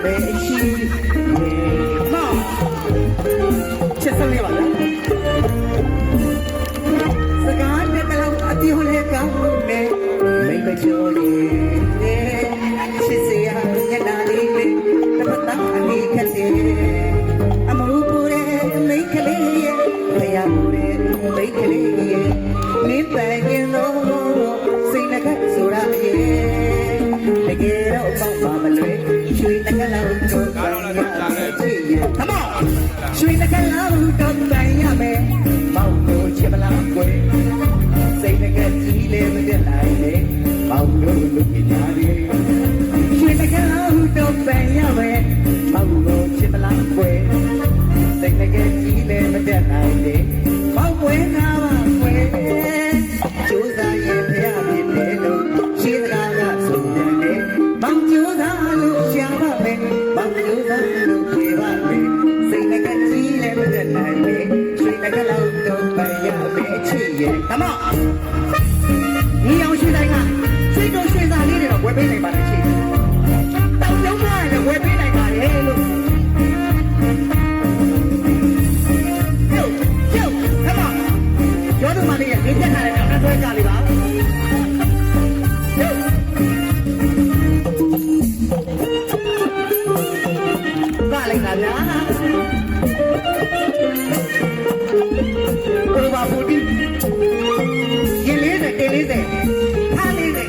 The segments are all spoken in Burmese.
ပဲရှိမောင်ချစ်စလေးပါလားစကားနဲ့တော့အပြောလဲကောင်းတယ်မိမချိုးလေးချစ်စရာညနာလေးလေးတပတ်တာအနေခက်တယ်အမှုပူတဲ့မိတ်ကလေးရဲ့ခရပူတဲ့မိတ်ကလေးရဲ့မင်းပန်ရင်တော့စိတ်နဲ့ခက်ဆိုတာရဲ့တကယ်တော့ပေါက်ပါမလွယ်ရွှေတကလောက်တော့ပန်ရမယ်ကြည့်ရခမောရွှေတကလောက်တော့ပန်ရမယ်ပေါက်လို့ချစ်မလားကွယ်စိတ်နဲ့ကကြီးလေးမတက်နိုင်လေပေါက်လို့လူကြီးညာလေးရွှေတကလောက်တော့ပန်ရမယ်ပေါက်လို့ချစ်မလားကွယ်စိတ်နဲ့ကကြီးလေးမတက်နိုင်လေပေါက်ကွယ်နာပါကွယ်ကျိုးစားရင်ဖျားပြည့်တယ်လို့ရှိသလားကဆိုတယ်လေမောင်ကျိုးစားလို့ရှာပါမယ်မောင်ကျိုးစားလို့ပြေပါမယ်စိတ်နဲ့ကကြီးလေးမတက်နိုင်လေရွှေတကလောက်တော့ပန်ရမယ်ချစ်ရဲ့ခမောဒီအောင်ရှိတိုင်းကစိတ်တို့ရွှေစားလေးတွေတော့ဝယ်ပေးနိုင်ပါလားချစ်တောင်ကျောင်းသားလည်းဝယ်ပေးနိုင်ပါလေလို့ကျောင်းသားမလေးရဲ့ဒီချက်ထားတဲ့နောက်တွဲကြလေးပါပါလိုက်တာဗျာဘုရားဘူတီရင်လေးတဲ့တေးလေးတဲ့ထားလေးတဲ့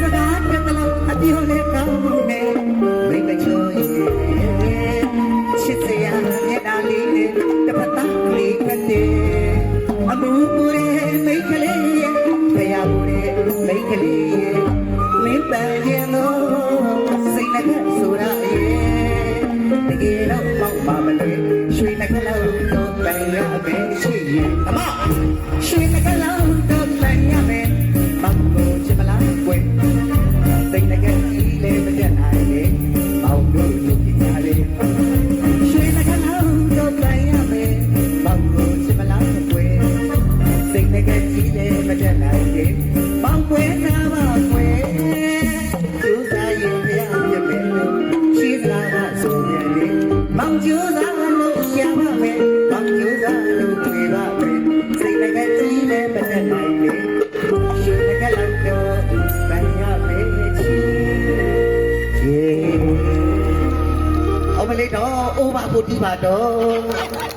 စကားကတလို့အပြောင်းလဲကောင်းနေမိမချိုးရဲ့ချစ်စရာမျက်နှာလေးနဲ့တပတ်သားလေးကတည်းအမှုပူတဲ့မိတ်ကလေးရဲ့ခရပူတဲ့မိတ်ကလေးရဲ့မင်းပန်းရင်တော့စိတ်နဲ့ဆိုတာရဲ့တကယ်တော့ပေါက်ပါမလို့ရွှေနဲ့ကလောက်တော့ပန်ရမယ်ရှိရင်အမရွှေနဲ့ကလောက်တော့ပန်ရမယ်ပေါက်ကိုချစ်မလားကွယ်စိတ်နဲ့ကြီးလေးမတက်နိုင်လေပေါက်လို့လူကြီးညာလေးရွှေနဲ့ကလောက်တော့ပန်ရမယ်ပေါက်ကိုချစ်မလားကွယ်စိတ်နဲ့ကြီးလေးမတက်နိုင်လေပေါက်ကွယ်နာပါကွယ်ကျိုးစားရင်ဖျားပြည့်မယ်လို့ရှိသလားကဆိုတယ်လေမောင်ကျိုးစားလို့ရှာပါမယ်မောင်ကျိုးစားလို့တွေ့ပါမယ်စိတ်နဲ့ကြီးလေးမတက်နိုင်လေရွှေနဲ့ကလောက်တော့ပန်ရမယ်ချီအောင်မလေးတော့အိုးပါဖို့တီးပါတော့